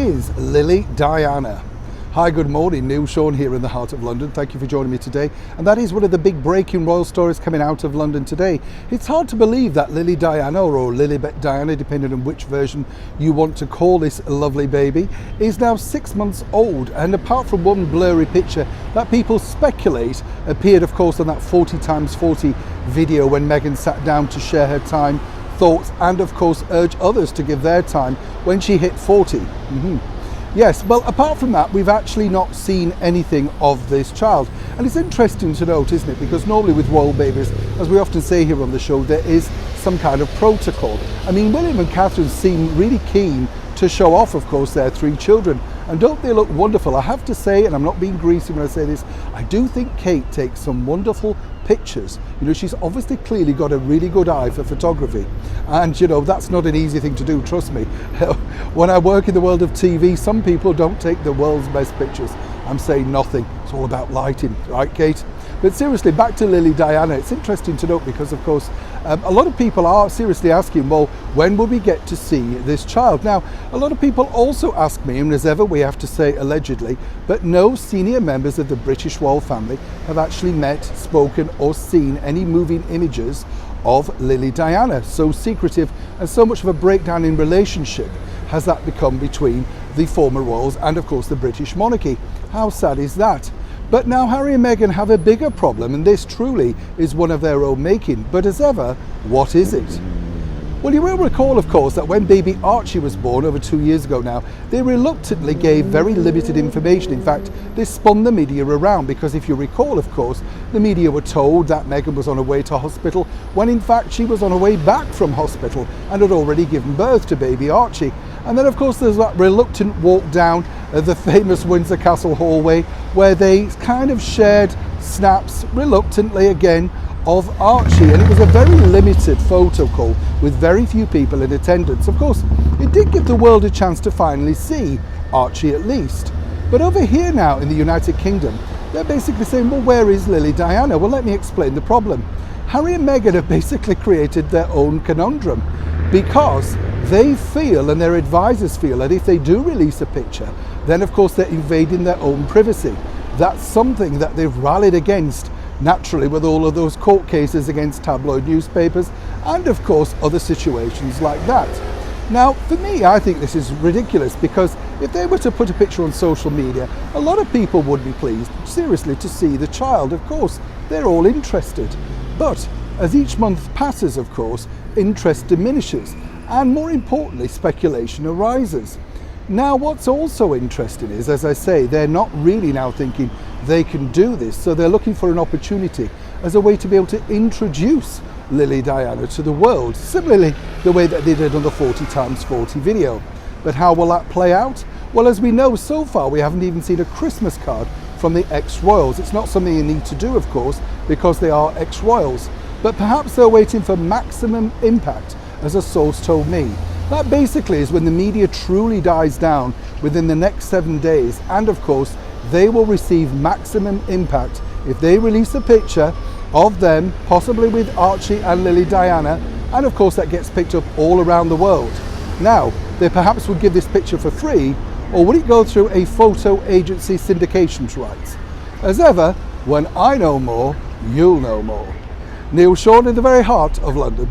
is Lily Diana. Hi, good morning. Neil Sean here in the heart of London. Thank you for joining me today. And that is one of the big breaking royal stories coming out of London today. It's hard to believe that Lily Diana, or Lilibet Diana, depending on which version you want to call this lovely baby, is now 6 months old. And apart from one blurry picture that people speculate appeared, of course, on that 40x40 video when Meghan sat down to share her time, thoughts, and of course urge others to give their time when she hit 40. Yes, well, apart from that, we've actually not seen anything of this child. And it's interesting to note, isn't it? Because normally with royal babies, as we often say here on the show, there is some kind of protocol. I mean, William and Catherine seem really keen to show off, of course, their 3 children. And don't they look wonderful? I have to say, and I'm not being greasy when I say this, I do think Kate takes some wonderful pictures. You know, she's obviously clearly got a really good eye for photography. And, you know, that's not an easy thing to do, trust me. When I work in the world of TV, some people don't take the world's best pictures. I'm saying nothing. It's all about lighting, right, Kate? But seriously, back to Lily Diana. It's interesting to note because, of course, a lot of people are seriously asking, well, when will we get to see this child? Now, a lot of people also ask me, and as ever we have to say allegedly, but no senior members of the British royal family have actually met, spoken or seen any moving images of Lily Diana. So secretive and so much of a breakdown in relationship has that become between the former royals and, of course, the British monarchy. How sad is that? But now Harry and Meghan have a bigger problem, and this truly is one of their own making. But as ever, what is it? Well, you will recall, of course, that when baby Archie was born over 2 years ago now, they reluctantly gave very limited information. In fact, they spun the media around because if you recall, of course, the media were told that Meghan was on her way to hospital when in fact she was on her way back from hospital and had already given birth to baby Archie. And then, of course, there's that reluctant walk down the famous Windsor Castle hallway where they kind of shared snaps, reluctantly again, of Archie. And it was a very limited photo call with very few people in attendance. Of course, it did give the world a chance to finally see Archie at least. But over here now in the United Kingdom, they're basically saying, well, where is Lily Diana? Well, let me explain the problem. Harry and Meghan have basically created their own conundrum because they feel, and their advisors feel, that if they do release a picture, then of course they're invading their own privacy. That's something that they've rallied against, naturally, with all of those court cases against tabloid newspapers and of course other situations like that. Now, for me, I think this is ridiculous because if they were to put a picture on social media, a lot of people would be pleased, seriously, to see the child. Of course, they're all interested. But as each month passes, of course, interest diminishes and, more importantly, speculation arises. Now, what's also interesting is, as I say, they're not really now thinking they can do this, so they're looking for an opportunity as a way to be able to introduce Lily Diana to the world, similarly the way that they did on the 40x40 video. But how will that play out? Well, as we know, so far we haven't even seen a Christmas card from the ex-royals. It's not something you need to do, of course, because they are ex-royals. But perhaps they're waiting for maximum impact, as a source told me. That basically is when the media truly dies down within the next 7 days, and of course they will receive maximum impact if they release a picture of them, possibly with Archie and Lily Diana, and of course that gets picked up all around the world. Now, they perhaps would give this picture for free, or would it go through a photo agency syndication rights? As ever, when I know more, you'll know more. Neil Sean in the very heart of London.